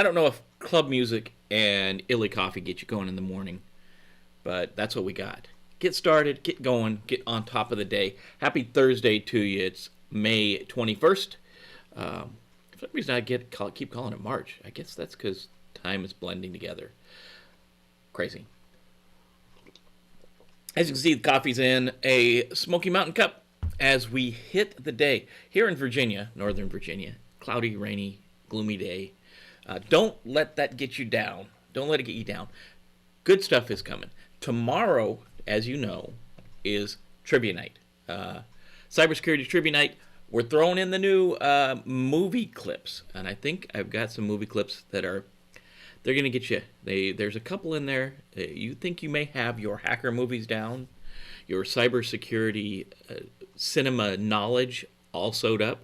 I don't know if club music and illy coffee get you going in the morning, but that's what we got. Get started, get going, get on top of the day. Happy Thursday to you. It's May 21st. For some reason, keep calling it March. I guess that's because time is blending together. Crazy. As you can see, the coffee's in a Smoky Mountain cup as we hit the day. Here in Virginia, Northern Virginia, cloudy, rainy, gloomy day. Don't let that get you down. Don't let it get you down. Good stuff is coming. Tomorrow, as you know, is Trivia Night. Cybersecurity Trivia Night. We're throwing in the new movie clips. And I think I've got some movie clips that they're going to get you. There's a couple in there. You think you may have your hacker movies down, your cybersecurity cinema knowledge all sewed up,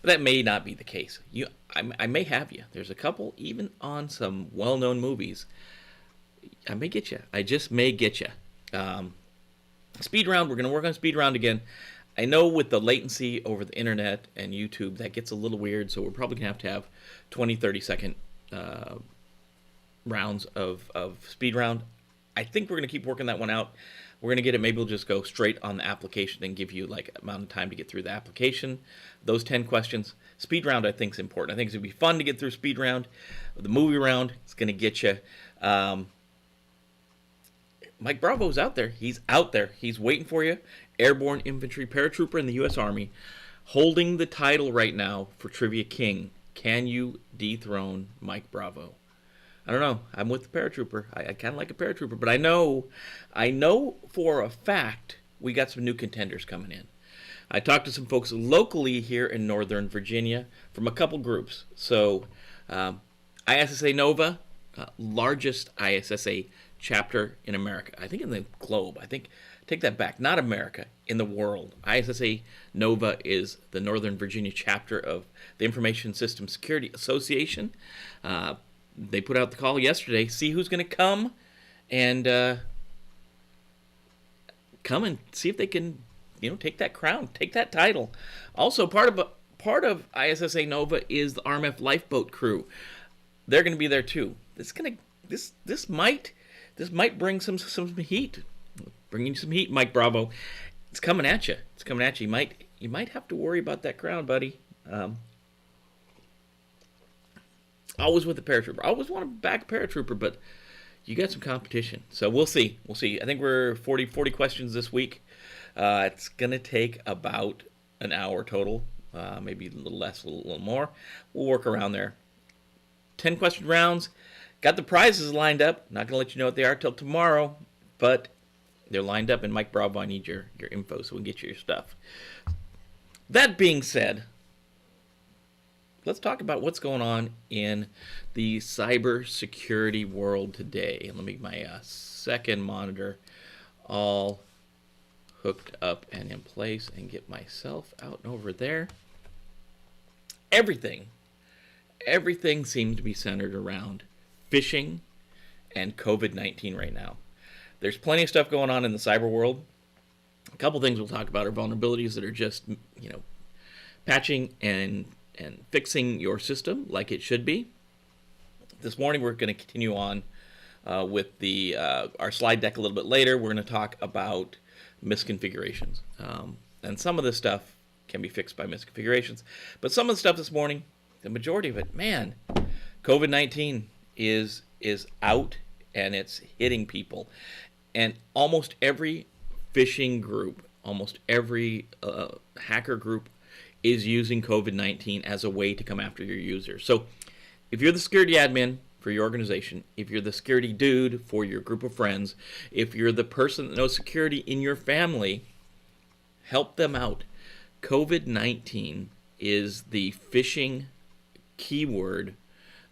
but that may not be the case. I may have you. There's a couple, even on some well-known movies. I may get you. I just may get you. Speed round. We're going to work on speed round again. I know with the latency over the internet and YouTube, that gets a little weird, so we're probably going to have 20, 30-second rounds of speed round. I think we're going to keep working that one out. We're going to get it. Maybe we'll just go straight on the application and give you like amount of time to get through the application. Those 10 questions. Speed round I think is important. I think it's going to be fun to get through speed round. The movie round is going to get you. Mike Bravo's out there. He's out there. He's waiting for you. Airborne Infantry Paratrooper in the U.S. Army, holding the title right now for Trivia King. Can you dethrone Mike Bravo? I don't know. I'm with the paratrooper. I kind of like a paratrooper, but I know for a fact we got some new contenders coming in. I talked to some folks locally here in Northern Virginia from a couple groups. So ISSA Nova, largest ISSA chapter in America. I think in the globe. Take that back. Not America, in the world. ISSA Nova is the Northern Virginia chapter of the Information System Security Association. They put out the call yesterday. See who's going to come and see if they can, take that crown, take that title. Also, part of ISSA Nova is the RMF lifeboat crew. They're going to be there too. This might bring some heat. Bringing some heat, Mike Bravo. It's coming at you. It's coming at you. You might have to worry about that crown, buddy. Always with the paratrooper. I always want to back a paratrooper, but you got some competition. So we'll see. I think we're 40 questions this week. It's going to take about an hour total, maybe a little less, a little more. We'll work around there. 10 question rounds. Got the prizes lined up. Not going to let you know what they are till tomorrow, but they're lined up. And Mike Bravo, I need your info so we can get you your stuff. That being said, let's talk about what's going on in the cybersecurity world today. Let me get my second monitor all hooked up and in place and get myself out and over there. Everything seems to be centered around phishing and COVID-19 right now. There's plenty of stuff going on in the cyber world. A couple things we'll talk about are vulnerabilities that are just, patching and fixing your system like it should be. This morning we're going to continue on with our slide deck a little bit later. We're going to talk about misconfigurations. And some of this stuff can be fixed by misconfigurations. But some of the stuff this morning, the majority of it, man, COVID-19 is out and it's hitting people. And almost every phishing group, almost every hacker group is using COVID-19 as a way to come after your users. So if you're the security admin for your organization, if you're the security dude for your group of friends, if you're the person that knows security in your family, help them out. COVID-19 is the phishing keyword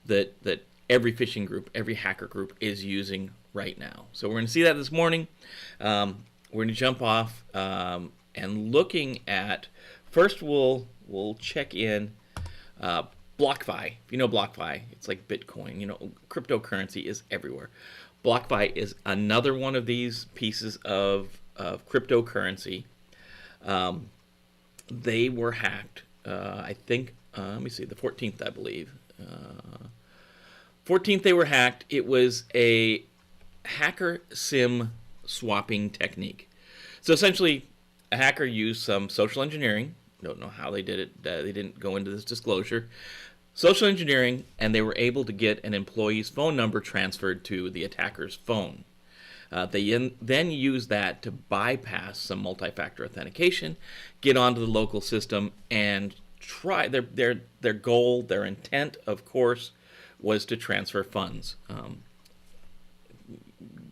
that every phishing group, every hacker group is using right now. So we're going to see that this morning. We're going to jump off and looking at, first we'll check in BlockBy. If you know BlockBy, it's like Bitcoin. Cryptocurrency is everywhere. BlockBy is another one of these pieces of cryptocurrency. They were hacked, I think, let me see, the 14th, I believe. 14th they were hacked. It was a hacker SIM swapping technique. So essentially, a hacker used some social engineering. Don't know how they did it. They didn't go into this disclosure. social engineering, and they were able to get an employee's phone number transferred to the attacker's phone. They then use that to bypass some multi-factor authentication, get onto the local system, and try their goal, their intent, of course, was to transfer funds.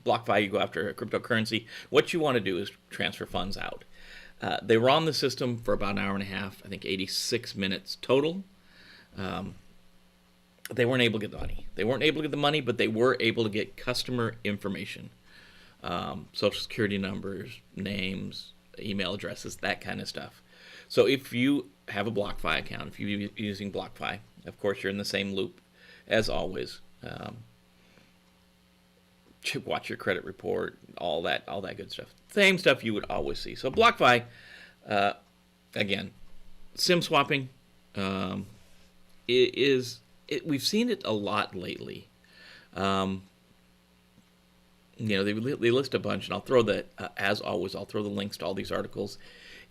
BlockBy, you go after a cryptocurrency. What you want to do is transfer funds out. They were on the system for about an hour and a half, I think 86 minutes total. They weren't able to get the money. They weren't able to get the money, but they were able to get customer information. Social security numbers, names, email addresses, that kind of stuff. So if you have a BlockBy account, if you're using BlockBy, of course you're in the same loop as always. Watch your credit report, all that good stuff. Same stuff you would always see. So BlockBy, again, SIM swapping, we've seen it a lot lately. They list a bunch, and I'll throw as always, I'll throw the links to all these articles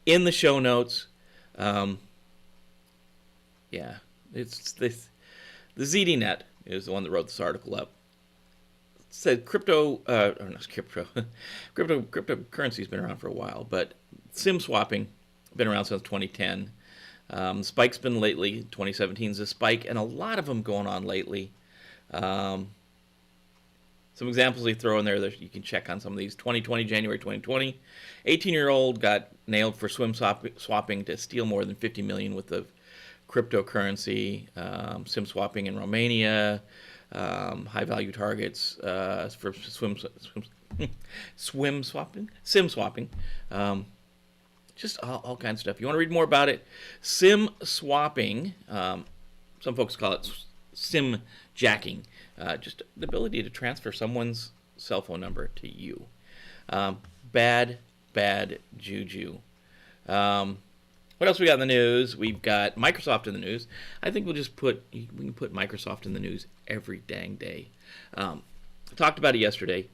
in the show notes. It's this. The ZDNet is the one that wrote this article up. It said cryptocurrency's been around for a while, but SIM swapping been around since 2010. Spike's been lately. 2017 is a spike, and a lot of them going on lately. Some examples they throw in there that you can check on some of these. 2020, January 2020, 18-year-old got nailed for swapping to steal more than 50 million worth of cryptocurrency. SIM swapping in Romania. High-value targets for sim swapping. Just all kinds of stuff. You want to read more about it? SIM swapping. Some folks call it SIM jacking. Just the ability to transfer someone's cell phone number to you. Bad juju. What else we got in the news? We've got Microsoft in the news. I think we can put Microsoft in the news every dang day. I talked about it yesterday.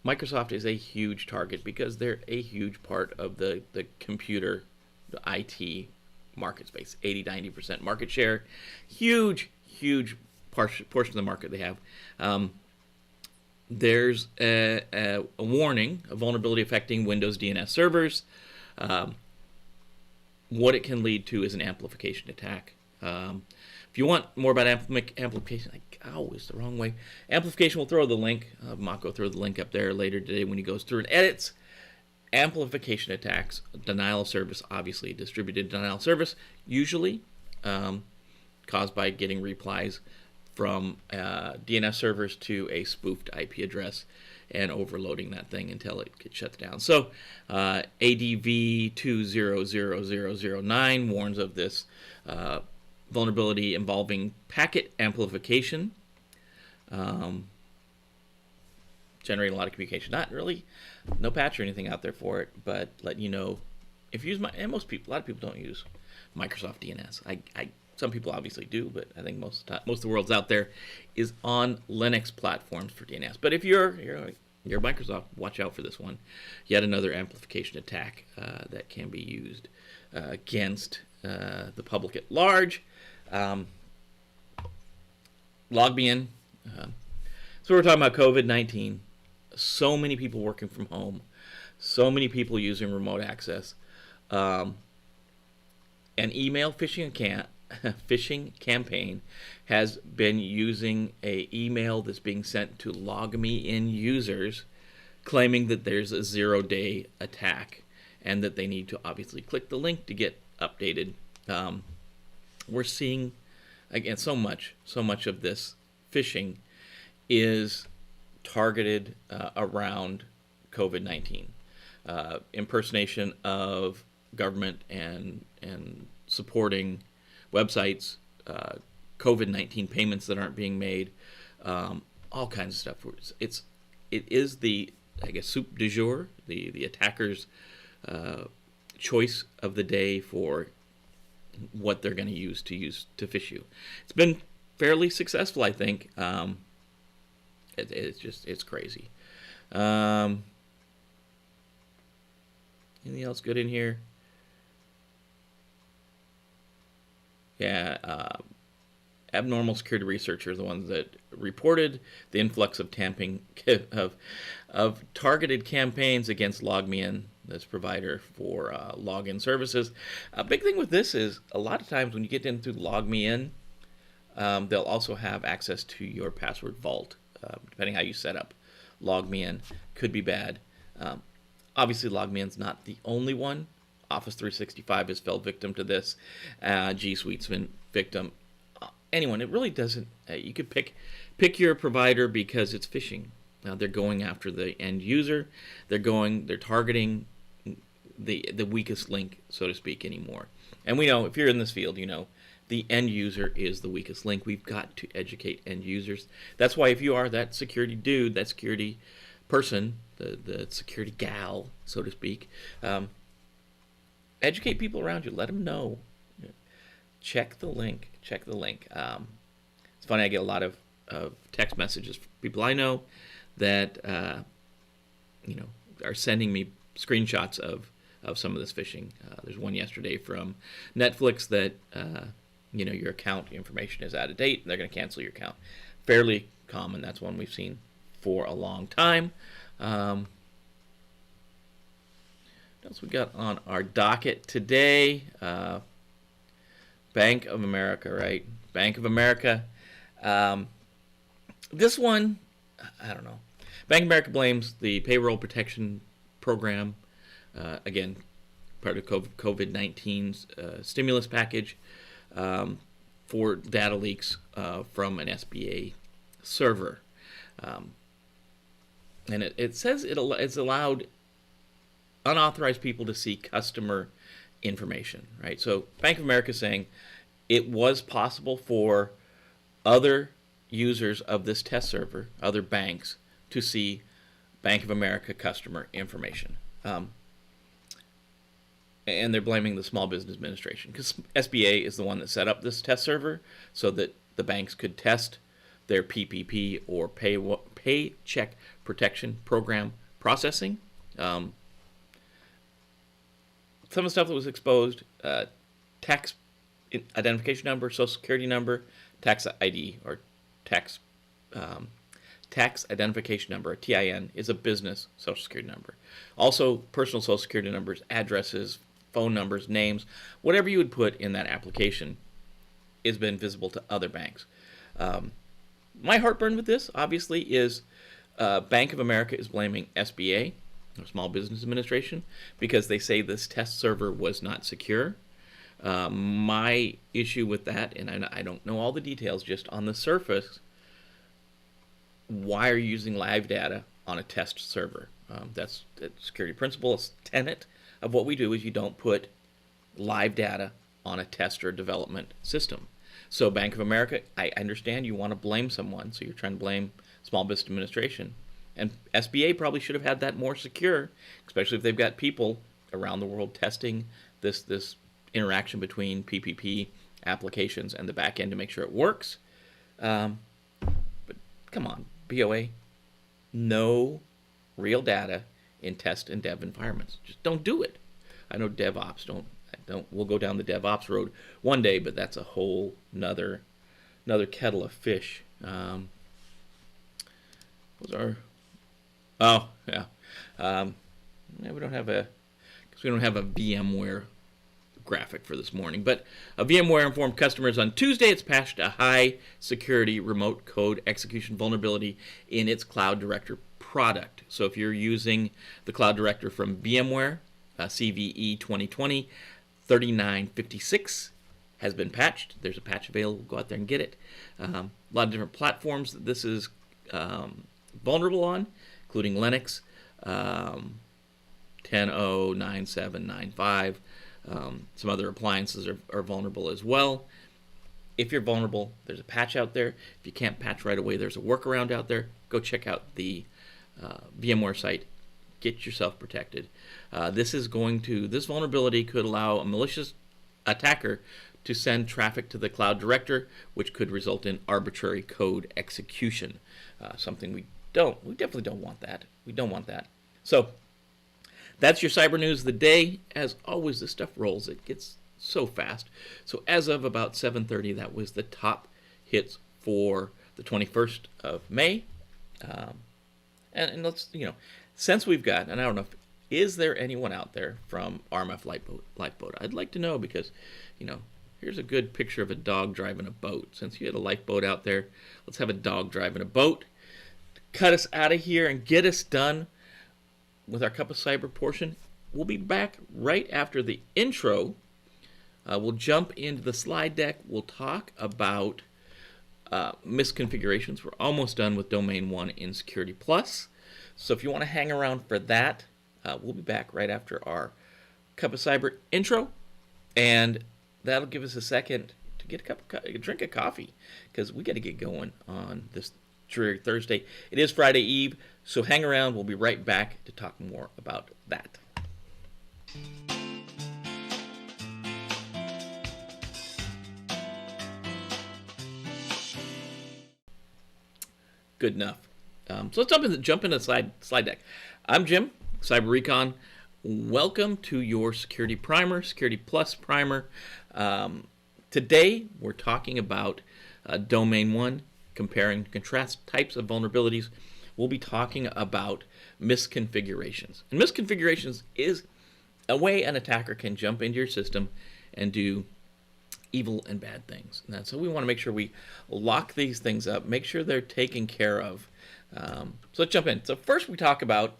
Microsoft is a huge target because they're a huge part of the computer, the IT market space. 80-90% market share. Huge portion of the market they have. There's a warning, a vulnerability affecting Windows DNS servers. What it can lead to is an amplification attack. If you want more about amplification, is the wrong way. Amplification, we'll throw the link. Mako throw the link up there later today when he goes through and edits. Amplification attacks, denial of service, obviously distributed denial of service, usually caused by getting replies from DNS servers to a spoofed IP address and overloading that thing until it gets shut down. So ADV 200009 warns of this vulnerability involving packet amplification, generating a lot of communication. Not really, no patch or anything out there for it, but letting you know if you use a lot of people don't use Microsoft DNS. Some people obviously do, but I think most of the world's out there is on Linux platforms for DNS. But if you're Microsoft, watch out for this one. Yet another amplification attack that can be used against the public at large. Log me in. So we're talking about COVID-19. So many people working from home. So many people using remote access. An email phishing campaign has been using an email that's being sent to LogMeIn users, claiming that there's a 0-day attack and that they need to obviously click the link to get updated. We're seeing, again, so much of this phishing is targeted around COVID-19. Impersonation of government and supporting websites, COVID-19 payments that aren't being made, all kinds of stuff. It is the, I guess, soup du jour, the attacker's choice of the day for what they're going to use to phish you. It's been fairly successful, I think. It's crazy. Anything else good in here? Yeah, abnormal security researchers are the ones that reported the influx of tamping of targeted campaigns against LogMeIn, this provider for login services. A big thing with this is a lot of times when you get into LogMeIn, they'll also have access to your password vault, depending how you set up LogMeIn. Could be bad. Obviously, LogMeIn's not the only one. Office 365 has fell victim to this. G Suite's been victim. Anyone, it really doesn't. You could pick your provider because it's phishing. They're going after the end user. They're targeting the weakest link, so to speak, anymore. And we know, if you're in this field, you know the end user is the weakest link. We've got to educate end users. That's why if you are that security dude, that security person, the security gal, so to speak, educate people around you. Let them know. Check the link. It's funny, I get a lot of text messages from people I know that are sending me screenshots of some of this phishing. There's one yesterday from Netflix that your account information is out of date and they're going to cancel your account. Fairly common. That's one we've seen for a long time. What else we got on our docket today? Bank of America, right? Bank of America. This one, I don't know. Bank of America blames the payroll protection program, again, part of COVID-19's stimulus package, for data leaks from an SBA server. And it says it's allowed unauthorized people to see customer information, right? So Bank of America is saying it was possible for other users of this test server, other banks, to see Bank of America customer information. And they're blaming the Small Business Administration because SBA is the one that set up this test server so that the banks could test their PPP or Paycheck Protection Program processing. Some of the stuff that was exposed, tax identification number, social security number, tax ID or tax identification number, a TIN, is a business social security number. Also, personal social security numbers, addresses, phone numbers, names, whatever you would put in that application has been visible to other banks. My heartburn with this, obviously, is Bank of America is blaming SBA, or Small Business Administration, because they say this test server was not secure. My issue with that, and I don't know all the details, just on the surface, why are you using live data on a test server? That's the security principle, it's tenet of what we do is you don't put live data on a test or development system. So Bank of America, I understand you want to blame someone, so you're trying to blame Small Business Administration. And SBA probably should have had that more secure, especially if they've got people around the world testing this interaction between PPP applications and the back end to make sure it works. But come on, BOA, no real data in test and dev environments. Just don't do it. I know DevOps don't. We'll go down the DevOps road one day, but that's a whole another kettle of fish. We don't have a VMware graphic for this morning, but VMware informed customers on Tuesday it's patched a high security remote code execution vulnerability in its Cloud Director product. So if you're using the Cloud Director from VMware, CVE 2020-3956 has been patched. There's a patch available. Go out there and get it. A lot of different platforms that this is vulnerable on, including Linux, 10.0.9795. Some other appliances are vulnerable as well. If you're vulnerable, there's a patch out there. If you can't patch right away, there's a workaround out there. Go check out the VMware site. Get yourself protected. This vulnerability could allow a malicious attacker to send traffic to the Cloud Director, which could result in arbitrary code execution. Something we definitely don't want that. We don't want that. So that's your cyber news of the day. As always, this stuff rolls. It gets so fast. So as of about 7:30, that was the top hits for the 21st of May. And let's, since we've got, and I don't know, is there anyone out there from RMF Lifeboat? I'd like to know because, here's a good picture of a dog driving a boat. Since you had a lifeboat out there, let's have a dog driving a boat. Cut us out of here and get us done with our Cup of Cyber portion. We'll be back right after the intro. We'll jump into the slide deck. We'll talk about misconfigurations. We're almost done with Domain 1 in Security Plus. So if you want to hang around for that, we'll be back right after our Cup of Cyber intro. And that'll give us a second to get a drink of coffee, because we got to get going on this dreary Thursday. It is Friday Eve, so hang around. We'll be right back to talk more about that. Good enough. So let's jump into the slide deck. I'm Jim, Cyber-Recon. Welcome to your Security Primer, Security Plus Primer. Today we're talking about Domain 1, comparing and contrast types of vulnerabilities. We'll be talking about misconfigurations. And misconfigurations is a way an attacker can jump into your system and do evil and bad things. And so we want to make sure we lock these things up, make sure they're taken care of. So let's jump in. So first we talk about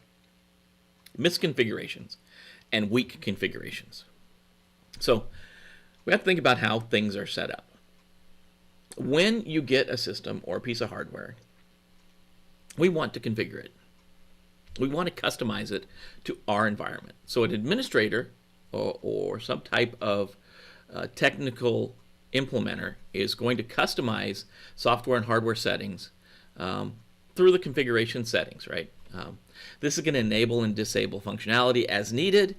misconfigurations and weak configurations. So we have to think about how things are set up. When you get a system or a piece of hardware, we want to configure it. We want to customize it to our environment. So an administrator or some type of technical implementer is going to customize software and hardware settings through the configuration settings, right? This is going to enable and disable functionality as needed.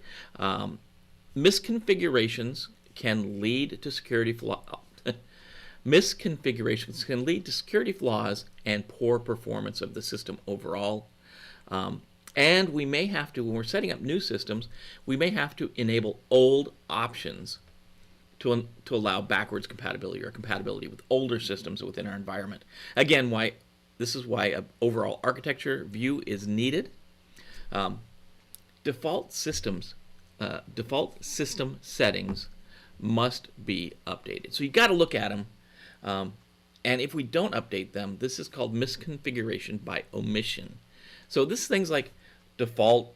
Misconfigurations can lead to security flaws. Misconfigurations can lead to security flaws and poor performance of the system overall. And we may have to, when we're setting up new systems, we may have to enable old options to allow backwards compatibility or compatibility with older systems within our environment. Again, this is why an overall architecture view is needed. Default system settings must be updated. So you got to look at them. And if we don't update them, this is called misconfiguration by omission. So this is things like default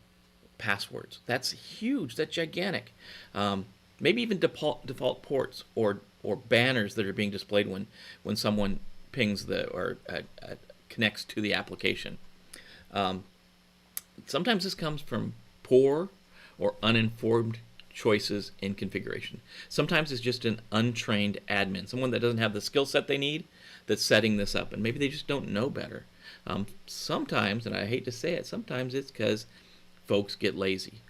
passwords. That's huge. That's gigantic. Maybe even default ports or banners that are being displayed when someone pings or connects to the application. Sometimes this comes from poor or uninformed choices in configuration. Sometimes it's just an untrained admin, someone that doesn't have the skill set they need that's setting this up, and maybe they just don't know better. Sometimes, and I hate to say it, sometimes it's because folks get lazy.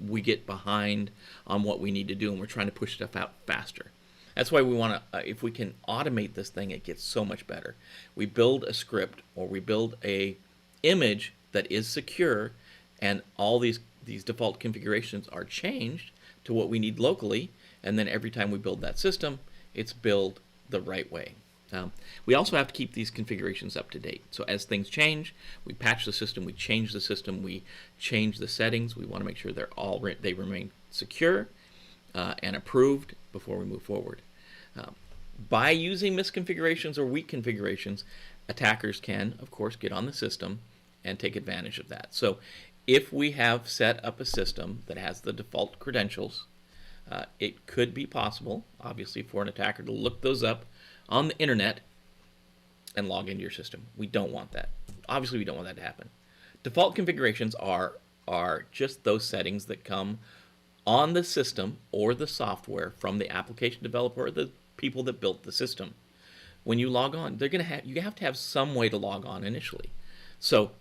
We get behind on what we need to do, and we're trying to push stuff out faster. That's why we want to, if we can automate this thing, it gets so much better. We build a script or we build a image that is secure, and all these default configurations are changed to what we need locally, and then every time we build that system, it's built the right way. We also have to keep these configurations up to date. So as things change, we patch the system, we change the system, we change the settings. We want to make sure they remain secure and approved before we move forward. By using misconfigurations or weak configurations, attackers can, of course, get on the system and take advantage of that. So if we have set up a system that has the default credentials, it could be possible, obviously, for an attacker to look those up on the internet and log into your system. We don't want that. Obviously, we don't want that to happen. Default configurations are just those settings that come on the system or the software from the application developer or the people that built the system. When you log on, you have to have some way to log on initially. So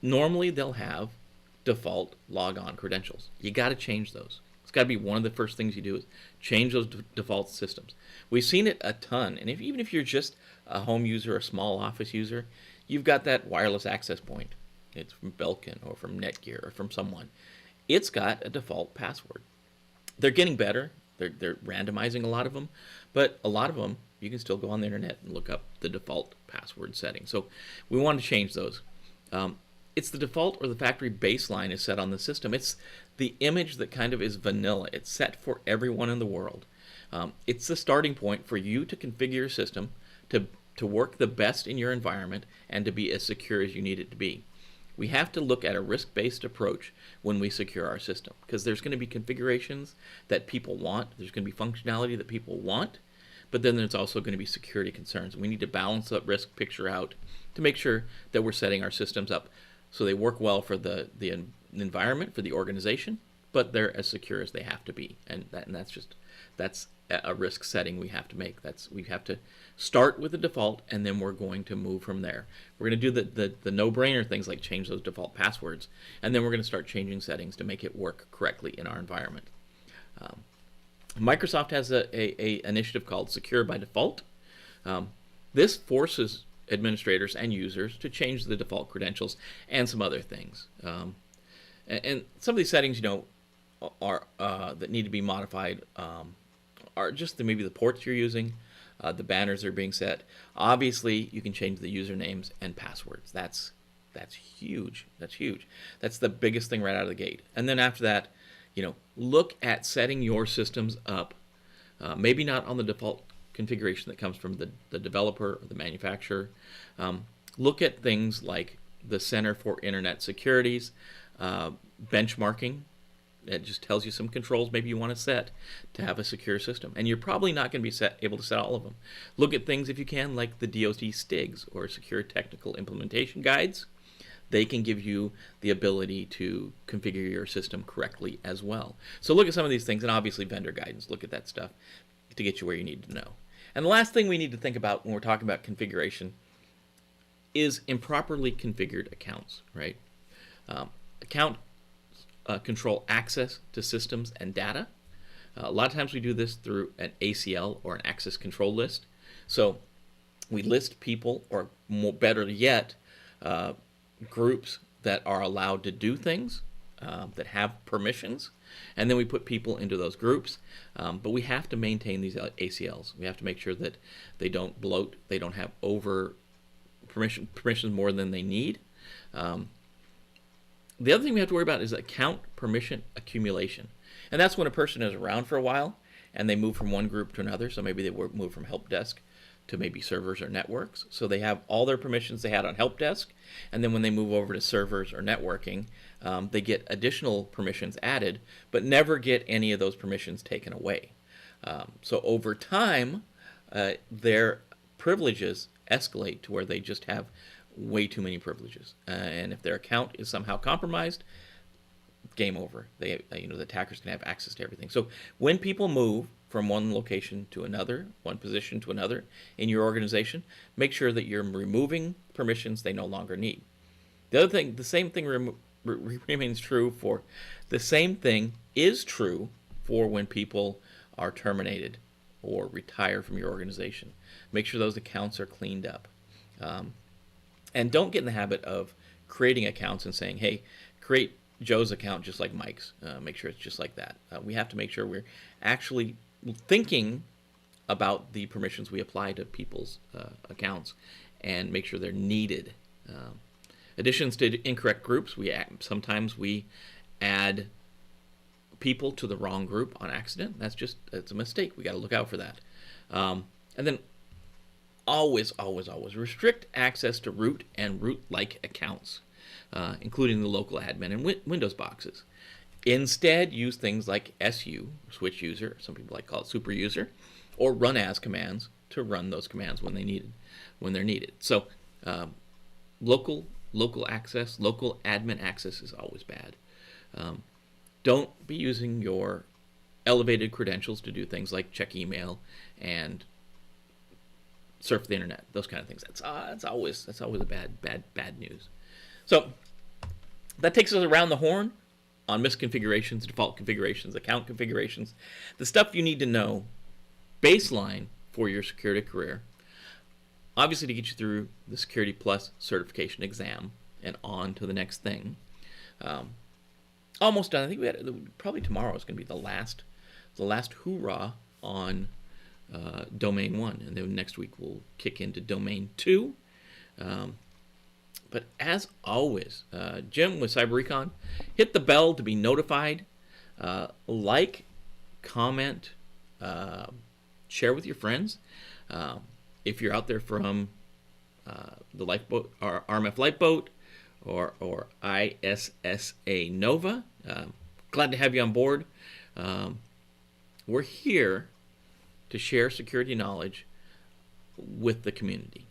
normally they'll have default logon credentials. You got to change those. It's got to be one of the first things you do is change those default systems. We've seen it a ton, and even if you're just a home user, a small office user, you've got that wireless access point. It's from Belkin or from Netgear or from someone. It's got a default password. They're getting better. They're randomizing a lot of them, but a lot of them You can still go on the internet and look up the default password setting. So we want to change those. It's the default or the factory baseline is set on the system. It's the image that kind of is vanilla. It's set for everyone in the world. It's the starting point for you to configure your system to work the best in your environment and to be as secure as you need it to be. We have to look at a risk-based approach when we secure our system, because there's going to be configurations that people want, there's going to be functionality that people want, but then there's also going to be security concerns. We need to balance that risk picture out to make sure that we're setting our systems up so they work well for the environment, for the organization, but they're as secure as they have to be. And that's a risk setting we have to make. We have to start with the default, and then we're going to move from there. We're going to do the no-brainer things like change those default passwords, and then we're going to start changing settings to make it work correctly in our environment. Microsoft has a initiative called Secure by Default. This forces administrators and users to change the default credentials and some other things. And some of these settings, are that need to be modified are just maybe the ports you're using, the banners that are being set. Obviously, you can change the usernames and passwords. That's huge. That's huge. That's the biggest thing right out of the gate. And then after that, look at setting your systems up. Maybe not on the default configuration that comes from the developer or the manufacturer. Look at things like the Center for Internet Security's benchmarking. It just tells you some controls maybe you want to set to have a secure system. And you're probably not going to be able to set all of them. Look at things, if you can, like the DoD STIGs or Secure Technical Implementation Guides. They can give you the ability to configure your system correctly as well. So look at some of these things, and obviously vendor guidance. Look at that stuff to get you where you need to know. And the last thing we need to think about when we're talking about configuration is improperly configured accounts, right? Account control access to systems and data. A lot of times we do this through an ACL or an access control list. So we list people, or better yet, groups that are allowed to do things, that have permissions, and then we put people into those groups. But we have to maintain these ACLs. We have to make sure that they don't bloat, they don't have over permissions more than they need. The other thing we have to worry about is account permission accumulation. And that's when a person is around for a while and they move from one group to another. So maybe they move from help desk to maybe servers or networks. So they have all their permissions they had on help desk. And then when they move over to servers or networking, they get additional permissions added, but never get any of those permissions taken away. So over time, their privileges escalate to where they just have way too many privileges, and if their account is somehow compromised, game over. The attackers can have access to everything. So when people move from one location to another, one position to another in your organization, make sure that you're removing permissions they no longer need. The other thing, the same thing remains true for. The same thing is true for when people are terminated or retire from your organization. Make sure those accounts are cleaned up. And don't get in the habit of creating accounts and saying, hey, create Joe's account just like Mike's. Make sure it's just like that. We have to make sure we're actually thinking about the permissions we apply to people's accounts and make sure they're needed. Additions to incorrect groups. Sometimes we add people to the wrong group on accident. It's a mistake. We got to look out for that. And then always restrict access to root and root-like accounts, including the local admin and Windows boxes. Instead, use things like SU, switch user, some people like to call it super user, or run as commands to run those commands when they're needed. So local access, local admin access is always bad. Don't be using your elevated credentials to do things like check email and surf the internet, those kind of things. That's always a bad news. So that takes us around the horn on misconfigurations, default configurations, account configurations, the stuff you need to know baseline for your security career. Obviously, to get you through the Security Plus certification exam and on to the next thing. Almost done. I think probably tomorrow is going to be the last hoorah on domain 1, and then next week we'll kick into domain 2. But as always, Jim with Cyber-Recon, hit the bell to be notified. Like, comment, share with your friends. If you're out there from the lifeboat, or RMF Lifeboat, or ISSA Nova, glad to have you on board. We're here to share security knowledge with the community.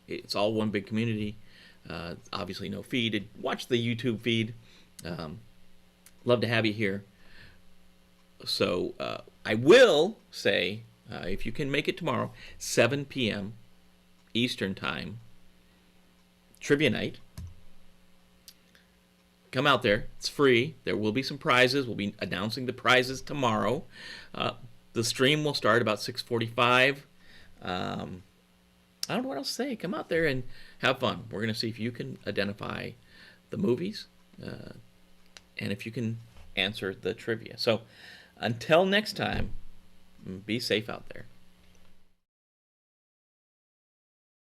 It's all one big community. Obviously no feed. Watch the YouTube feed. Love to have you here. So I will say, if you can make it tomorrow, 7 p.m. Eastern Time, trivia night. Come out there. It's free. There will be some prizes. We'll be announcing the prizes tomorrow. The stream will start about 6:45. I don't know what else to say. Come out there and have fun. We're going to see if you can identify the movies and if you can answer the trivia. So until next time, be safe out there.